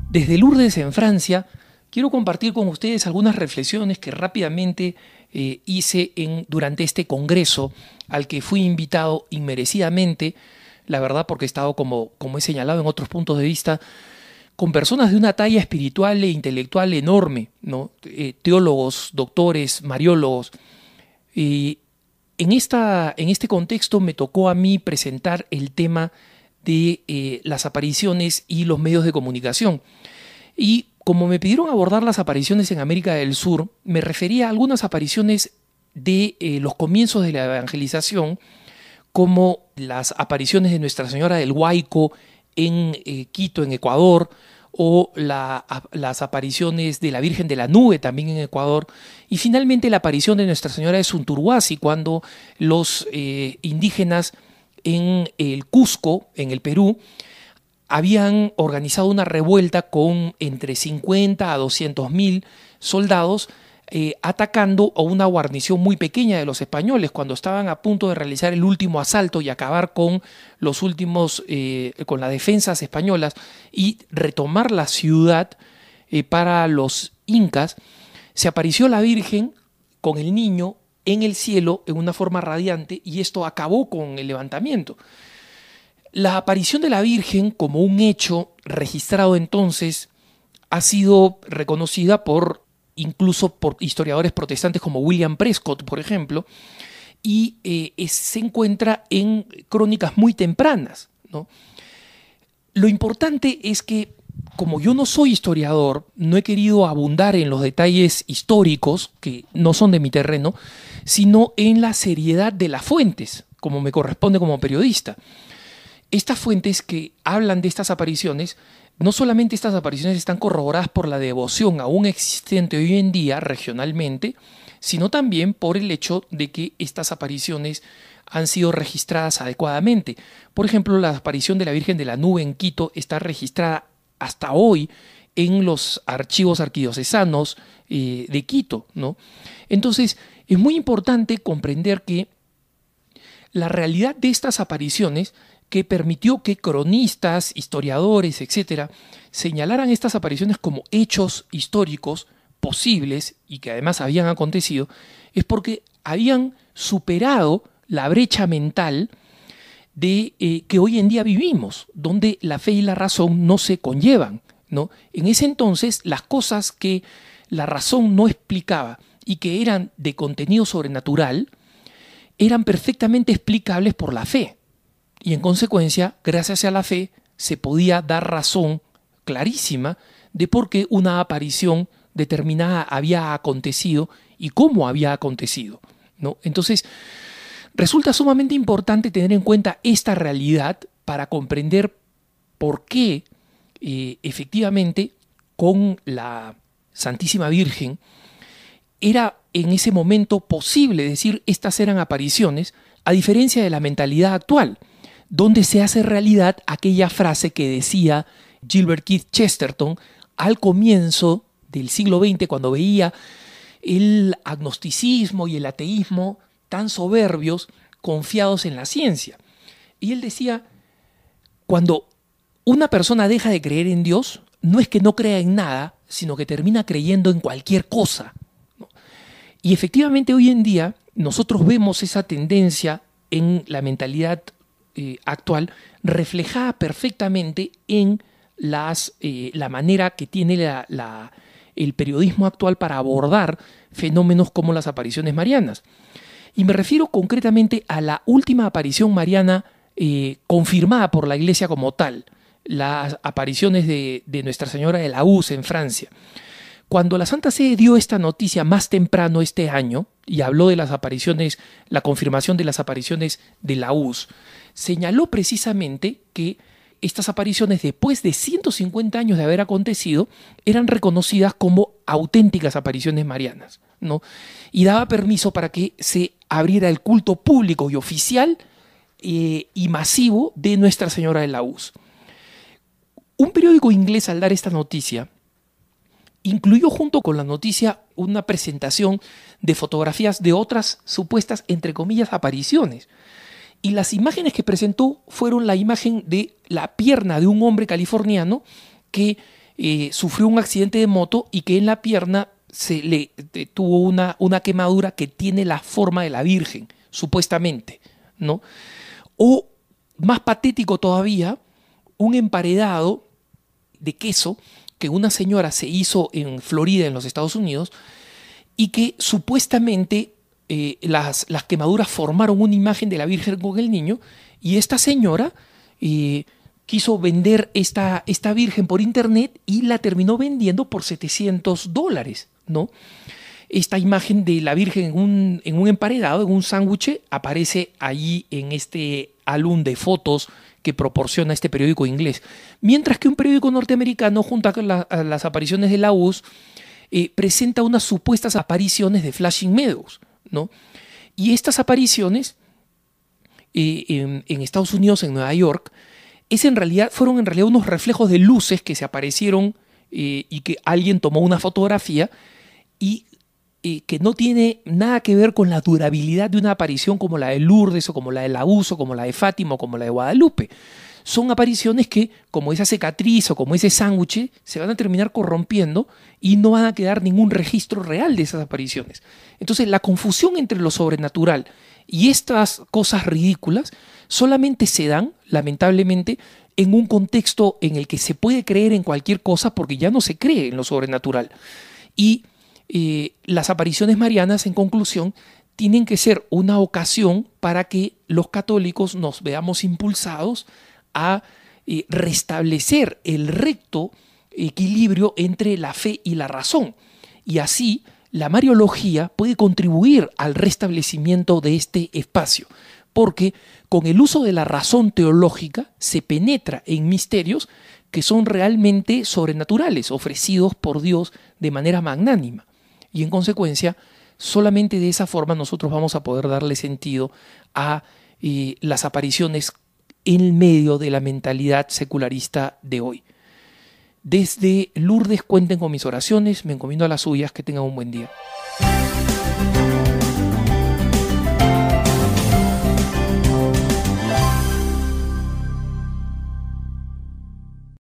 Desde Lourdes, en Francia, quiero compartir con ustedes algunas reflexiones que rápidamente hice durante este congreso al que fui invitado inmerecidamente, la verdad, porque he estado, como he señalado en otros puntos de vista, con personas de una talla espiritual e intelectual enorme, ¿no? Teólogos, doctores, mariólogos. En este contexto me tocó a mí presentar el tema de las apariciones y los medios de comunicación. Y como me pidieron abordar las apariciones en América del Sur, me refería a algunas apariciones de los comienzos de la evangelización, como las apariciones de Nuestra Señora del Huayco en Quito, en Ecuador, o las apariciones de la Virgen de la Nube también en Ecuador, y finalmente la aparición de Nuestra Señora de Sunturuasi cuando los indígenas en el Cusco, en el Perú, habían organizado una revuelta con entre 50 a 200.000 soldados atacando a una guarnición muy pequeña de los españoles cuando estaban a punto de realizar el último asalto y acabar con los últimos, con las defensas españolas y retomar la ciudad para los incas. Se apareció la Virgen con el niño en el cielo en una forma radiante y esto acabó con el levantamiento. La aparición de la Virgen como un hecho registrado entonces ha sido reconocida incluso por historiadores protestantes como William Prescott, por ejemplo, y se encuentra en crónicas muy tempranas, ¿no? Lo importante es que, como yo no soy historiador, no he querido abundar en los detalles históricos, que no son de mi terreno, sino en la seriedad de las fuentes, como me corresponde como periodista. Estas fuentes que hablan de estas apariciones, no solamente estas apariciones están corroboradas por la devoción aún existente hoy en día regionalmente, sino también por el hecho de que estas apariciones han sido registradas adecuadamente. Por ejemplo, la aparición de la Virgen de la Nube en Quito está registrada hasta hoy en los archivos arquidiocesanos de Quito, ¿no? Entonces, es muy importante comprender que la realidad de estas apariciones que permitió que cronistas, historiadores, etcétera, señalaran estas apariciones como hechos históricos posibles y que además habían acontecido, es porque habían superado la brecha mental de que hoy en día vivimos, donde la fe y la razón no se conllevan, ¿no? En ese entonces, las cosas que la razón no explicaba y que eran de contenido sobrenatural eran perfectamente explicables por la fe. Y en consecuencia, gracias a la fe, se podía dar razón clarísima de por qué una aparición determinada había acontecido y cómo había acontecido, ¿no? Entonces, resulta sumamente importante tener en cuenta esta realidad para comprender por qué efectivamente con la Santísima Virgen era en ese momento posible decir estas eran apariciones, a diferencia de la mentalidad actual, donde se hace realidad aquella frase que decía Gilbert Keith Chesterton al comienzo del siglo XX, cuando veía el agnosticismo y el ateísmo tan soberbios, confiados en la ciencia. Y él decía, cuando una persona deja de creer en Dios, no es que no crea en nada, sino que termina creyendo en cualquier cosa, ¿no? Y efectivamente hoy en día nosotros vemos esa tendencia en la mentalidad actual reflejada perfectamente en la manera que tiene el periodismo actual para abordar fenómenos como las apariciones marianas. Y me refiero concretamente a la última aparición mariana confirmada por la Iglesia como tal, las apariciones de Nuestra Señora de la Uz en Francia. Cuando la Santa Sede dio esta noticia más temprano este año y habló de las apariciones, la confirmación de las apariciones de la Uz, señaló precisamente que estas apariciones, después de 150 años de haber acontecido, eran reconocidas como auténticas apariciones marianas, ¿no? Y daba permiso para que se abriera el culto público y oficial y masivo de Nuestra Señora de la Uz. Un periódico inglés, al dar esta noticia, incluyó junto con la noticia una presentación de fotografías de otras supuestas, entre comillas, apariciones. Y las imágenes que presentó fueron la imagen de la pierna de un hombre californiano que sufrió un accidente de moto y que en la pierna se le tuvo una quemadura que tiene la forma de la Virgen, supuestamente, ¿no? O, más patético todavía, un emparedado de queso que una señora se hizo en Florida, en los Estados Unidos, y que supuestamente las quemaduras formaron una imagen de la Virgen con el niño, y esta señora quiso vender esta Virgen por internet y la terminó vendiendo por $700, ¿no? Esta imagen de la Virgen en un emparedado, en un sándwich, aparece allí en este álbum de fotos que proporciona este periódico inglés. Mientras que un periódico norteamericano, junto a las apariciones de la URSS, presenta unas supuestas apariciones de Flushing Meadows, ¿no? Y estas apariciones en Estados Unidos, en Nueva York, fueron en realidad unos reflejos de luces que se aparecieron y que alguien tomó una fotografía y que no tiene nada que ver con la durabilidad de una aparición como la de Lourdes o como la de la URSS o como la de Fátima o como la de Guadalupe. Son apariciones que, como esa cicatriz o como ese sándwich, se van a terminar corrompiendo y no van a quedar ningún registro real de esas apariciones. Entonces, la confusión entre lo sobrenatural y estas cosas ridículas solamente se dan, lamentablemente, en un contexto en el que se puede creer en cualquier cosa porque ya no se cree en lo sobrenatural. Y las apariciones marianas, en conclusión, tienen que ser una ocasión para que los católicos nos veamos impulsados a restablecer el recto equilibrio entre la fe y la razón. Y así la mariología puede contribuir al restablecimiento de este espacio, porque con el uso de la razón teológica se penetra en misterios que son realmente sobrenaturales, ofrecidos por Dios de manera magnánima. Y en consecuencia, solamente de esa forma nosotros vamos a poder darle sentido a las apariciones en medio de la mentalidad secularista de hoy. Desde Lourdes, cuenten con mis oraciones, me encomiendo a las suyas, que tengan un buen día.